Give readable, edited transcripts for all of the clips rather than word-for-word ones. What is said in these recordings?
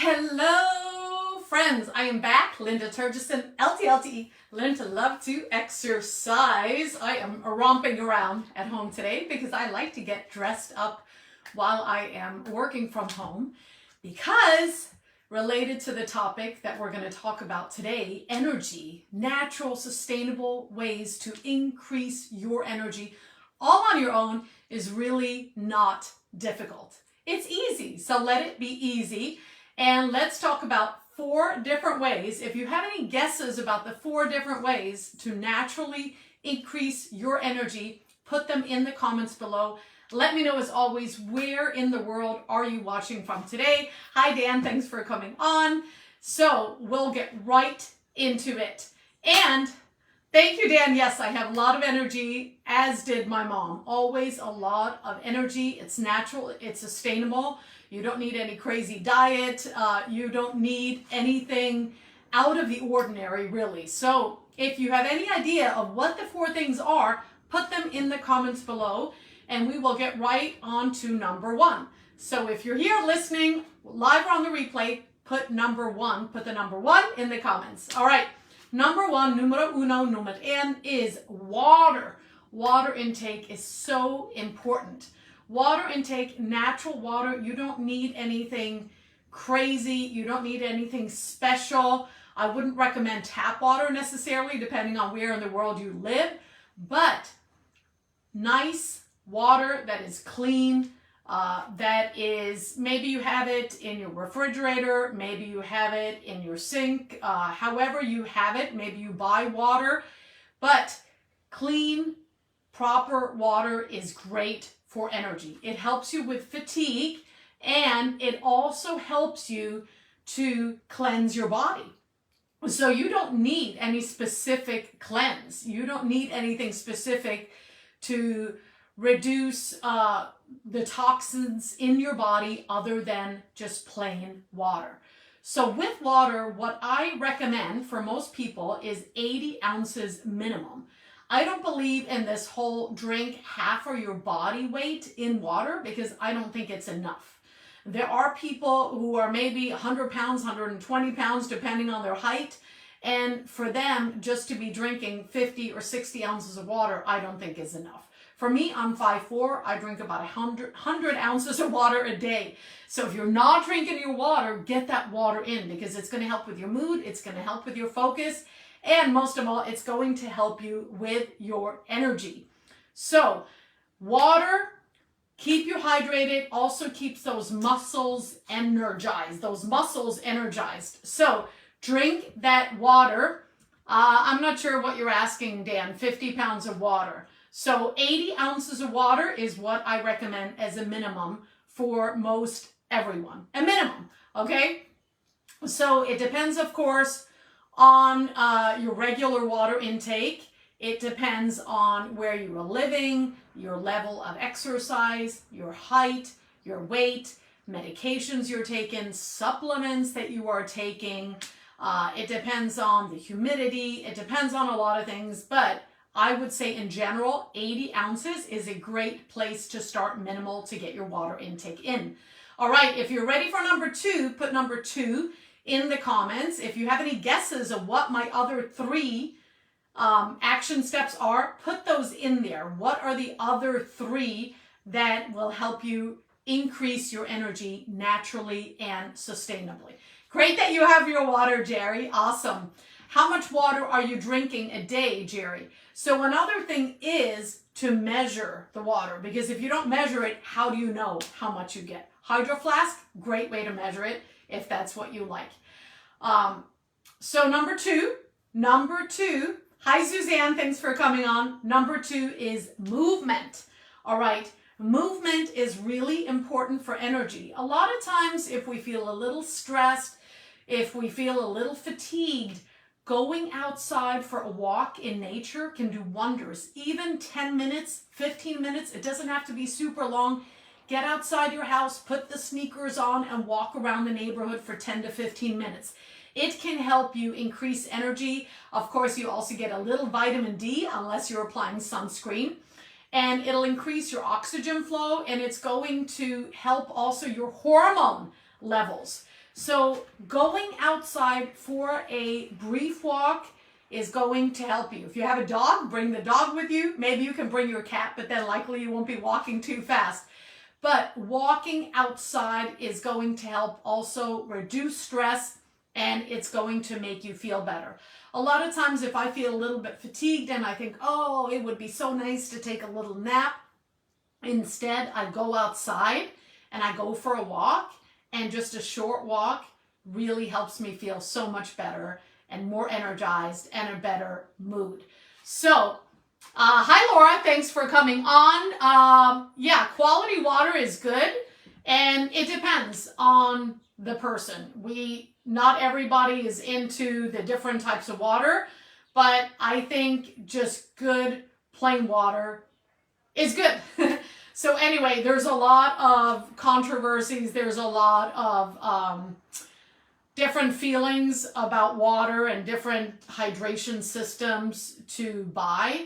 Hello, friends. I am back. Linda Turgison, LTLTE, Learn to Love to Exercise. I am romping around at home today because I like to get dressed up while I am working from home because related to the topic that we're going to talk about today, energy, natural, sustainable ways to increase your energy all on your own is really not difficult. It's easy, so let it be easy. And let's talk about 4 different ways. If you have any guesses about the 4 different ways to naturally increase your energy, put them in the comments below. Let me know, as always, where in the world are you watching from today? Hi, Dan. Thanks for coming on. So we'll get right into it. And thank you, Dan. Yes, I have a lot of energy, as did my mom. Always a lot of energy. It's natural. It's sustainable. You don't need any crazy diet. You don't need anything out of the ordinary, really. So if you have any idea of what the 4 things are, put them in the comments below, and we will get right on to number 1. So if you're here listening live or on the replay, put number 1. Put the number 1 in the comments. All right. Number 1, numero uno, numero en, is water. Water intake is so important. Water intake, natural water, you don't need anything crazy. You don't need anything special. I wouldn't recommend tap water necessarily, depending on where in the world you live. But nice water that is clean, that is, maybe you have it in your refrigerator, maybe you have it in your sink, however you have it, maybe you buy water, but clean, proper water is great for energy. It helps you with fatigue, and it also helps you to cleanse your body. So you don't need any specific cleanse. You don't need anything specific to reduce the toxins in your body other than just plain water. So with water, what I recommend for most people is 80 ounces minimum. I don't believe in this whole drink half of your body weight in water because I don't think it's enough. There are people who are maybe 100 pounds, 120 pounds, depending on their height. And for them, just to be drinking 50 or 60 ounces of water, I don't think is enough. For me, I'm 5'4". I drink about 100 ounces of water a day. So if you're not drinking your water, get that water in because it's going to help with your mood. It's going to help with your focus. And most of all, it's going to help you with your energy. So water, keep you hydrated, also keeps those muscles energized. So drink that water. I'm not sure what you're asking, Dan, 50 pounds of water. So 80 ounces of water is what I recommend as a minimum for most everyone. A minimum, okay? So it depends, of course, on your regular water intake. It depends on where you are living, your level of exercise, your height, your weight, medications you're taking, supplements that you are taking. It depends on the humidity. It depends on a lot of things, but I would say in general, 80 ounces is a great place to start minimal to get your water intake in. All right, if you're ready for number 2, put number 2 in the comments. If you have any guesses of what my other 3 action steps are, put those in there. What are the other 3 that will help you increase your energy naturally and sustainably? Great that you have your water, Jerry. Awesome. How much water are you drinking a day, Jerry? So another thing is to measure the water, because if you don't measure it, how do you know how much you get? Hydro flask, great way to measure it if that's what you like. So number two, hi Suzanne, thanks for coming on. Number 2 is movement. All right, movement is really important for energy. A lot of times if we feel a little stressed, if we feel a little fatigued, going outside for a walk in nature can do wonders. Even 10 minutes, 15 minutes, it doesn't have to be super long. Get outside your house, put the sneakers on, and walk around the neighborhood for 10 to 15 minutes. It can help you increase energy. Of course, you also get a little vitamin D unless you're applying sunscreen. And it'll increase your oxygen flow, and it's going to help also your hormone levels. So going outside for a brief walk is going to help you. If you have a dog, bring the dog with you. Maybe you can bring your cat, but then likely you won't be walking too fast. But walking outside is going to help also reduce stress, and it's going to make you feel better. A lot of times if I feel a little bit fatigued and I think, oh, it would be so nice to take a little nap, instead I go outside and I go for a walk, and just a short walk really helps me feel so much better and more energized and a better mood. So, hi Laura, thanks for coming on. Yeah, quality water is good, and it depends on the person. Not everybody is into the different types of water, but I think just good plain water is good. So anyway, there's a lot of controversies. There's a lot of different feelings about water and different hydration systems to buy,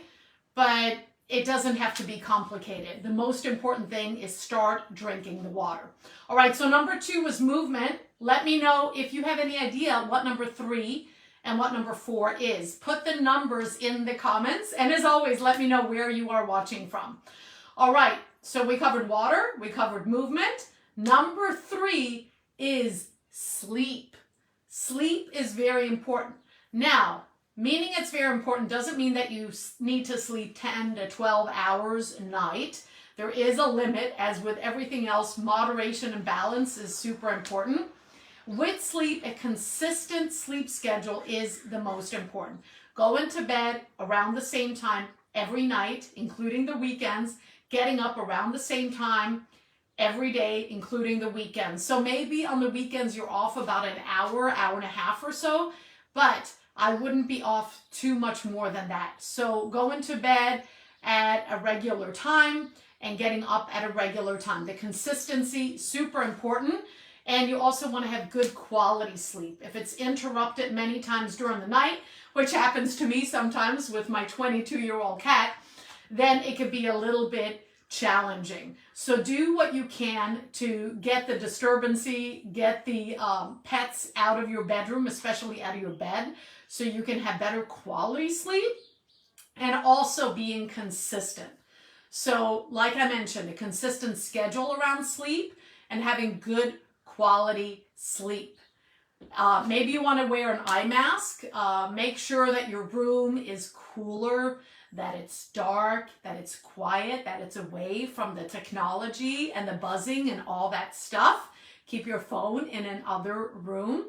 but it doesn't have to be complicated. The most important thing is start drinking the water. All right, so number 2 was movement. Let me know if you have any idea what number 3 and what number 4 is. Put the numbers in the comments, and as always, let me know where you are watching from. All right, so we covered water, we covered movement. Number 3 is sleep. Sleep is very important. Now, meaning it's very important doesn't mean that you need to sleep 10 to 12 hours a night. There is a limit. As with everything else, moderation and balance is super important. With sleep, a consistent sleep schedule is the most important. Going to bed around the same time every night, including the weekends, getting up around the same time every day, including the weekends. So maybe on the weekends you're off about an hour, hour and a half or so, but I wouldn't be off too much more than that. So going to bed at a regular time and getting up at a regular time. The consistency, super important. And you also want to have good quality sleep. If it's interrupted many times during the night, which happens to me sometimes with my 22-year-old cat, then it could be a little bit challenging. So do what you can to get the disturbancy, get the pets out of your bedroom, especially out of your bed, so you can have better quality sleep, and also being consistent. So like I mentioned, a consistent schedule around sleep and having good quality sleep. Maybe you want to wear an eye mask. Make sure that your room is cooler, that it's dark, that it's quiet, that it's away from the technology and the buzzing and all that stuff. Keep your phone in another room.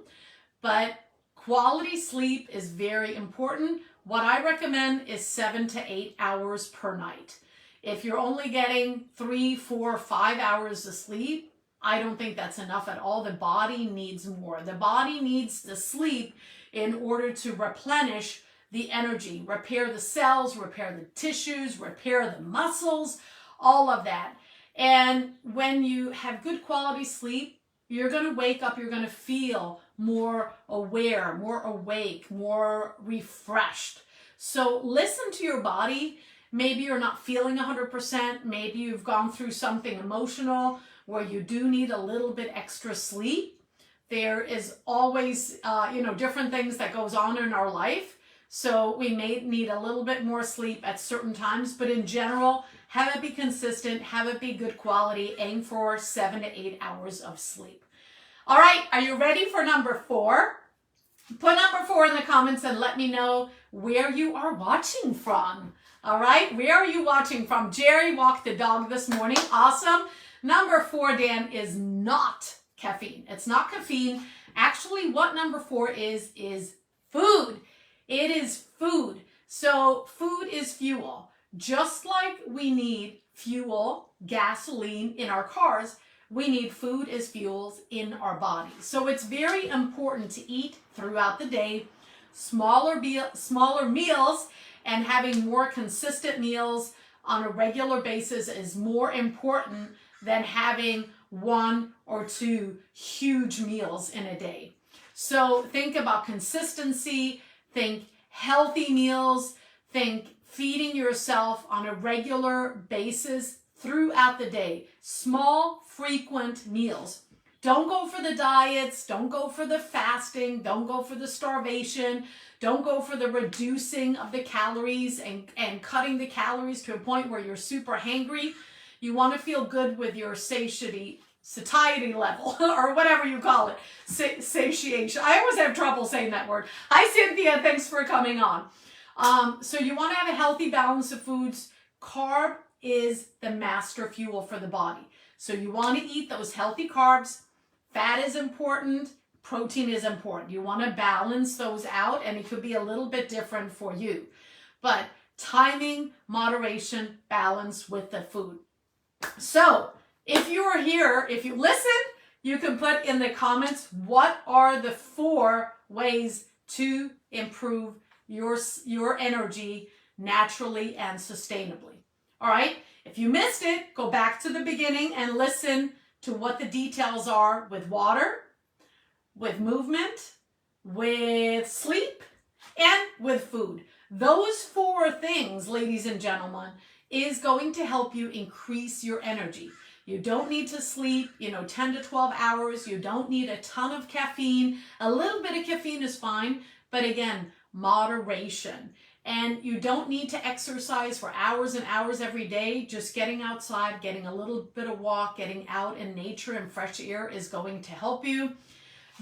But quality sleep is very important. What I recommend is 7 to 8 hours per night. If you're only getting 3, 4, 5 hours of sleep, I don't think that's enough at all. The body needs more. The body needs the sleep in order to replenish the energy, repair the cells, repair the tissues, repair the muscles, all of that. And when you have good quality sleep, you're going to wake up, you're going to feel more aware, more awake, more refreshed. So listen to your body. Maybe you're not feeling 100%. Maybe you've gone through something emotional where you do need a little bit extra sleep. There is always, different things that goes on in our life. So we may need a little bit more sleep at certain times, but in general, have it be consistent, have it be good quality, aim for 7 to 8 hours of sleep. All right, are you ready for number 4? Put number 4 in the comments and let me know where you are watching from. All right, where are you watching from? Jerry walked the dog this morning. Awesome. Number 4, Dan, is not caffeine. It's not caffeine. Actually, what number 4 is food. It is food. So food is fuel. Just like we need fuel, gasoline in our cars, we need food as fuels in our bodies. So it's very important to eat throughout the day, smaller meals, and having more consistent meals on a regular basis is more important than having 1 or 2 huge meals in a day. So think about consistency, think healthy meals, think feeding yourself on a regular basis throughout the day. Small, frequent meals. Don't go for the diets. Don't go for the fasting. Don't go for the starvation. Don't go for the reducing of the calories and cutting the calories to a point where you're super hangry. You want to feel good with your satiety level or whatever you call it. Satiation. I always have trouble saying that word. Hi, Cynthia. Thanks for coming on. So you want to have a healthy balance of foods. Carb is the master fuel for the body. So you want to eat those healthy carbs. Fat is important. Protein is important. You want to balance those out, and it could be a little bit different for you. But timing, moderation, balance with the food. So if you are here, if you listen, you can put in the comments, what are the 4 ways to improve your energy naturally and sustainably? All right. If you missed it, go back to the beginning and listen to what the details are with water, with movement, with sleep, and with food. Those 4 things, ladies and gentlemen, is going to help you increase your energy. You don't need to sleep, 10 to 12 hours. You don't need a ton of caffeine. A little bit of caffeine is fine, but again, moderation. And you don't need to exercise for hours and hours every day. Just getting outside, getting a little bit of walk, getting out in nature and fresh air is going to help you.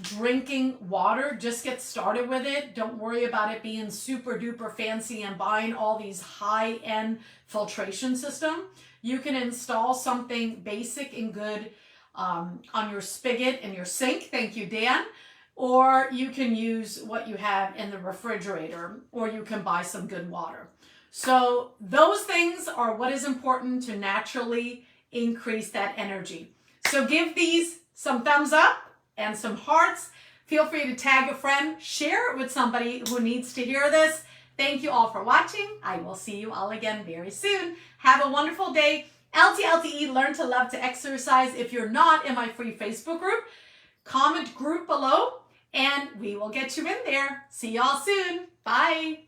Drinking water, just get started with it. Don't worry about it being super duper fancy and buying all these high-end filtration system. You can install something basic and good on your spigot and your sink. Thank you, Dan. Or you can use what you have in the refrigerator, or you can buy some good water. So those things are what is important to naturally increase that energy. So give these some thumbs up and some hearts. Feel free to tag a friend, share it with somebody who needs to hear this. Thank you all for watching. I will see you all again very soon. Have a wonderful day. LTLTE, learn to love to exercise. If you're not in my free Facebook group, comment group below and we will get you in there. See y'all soon. Bye.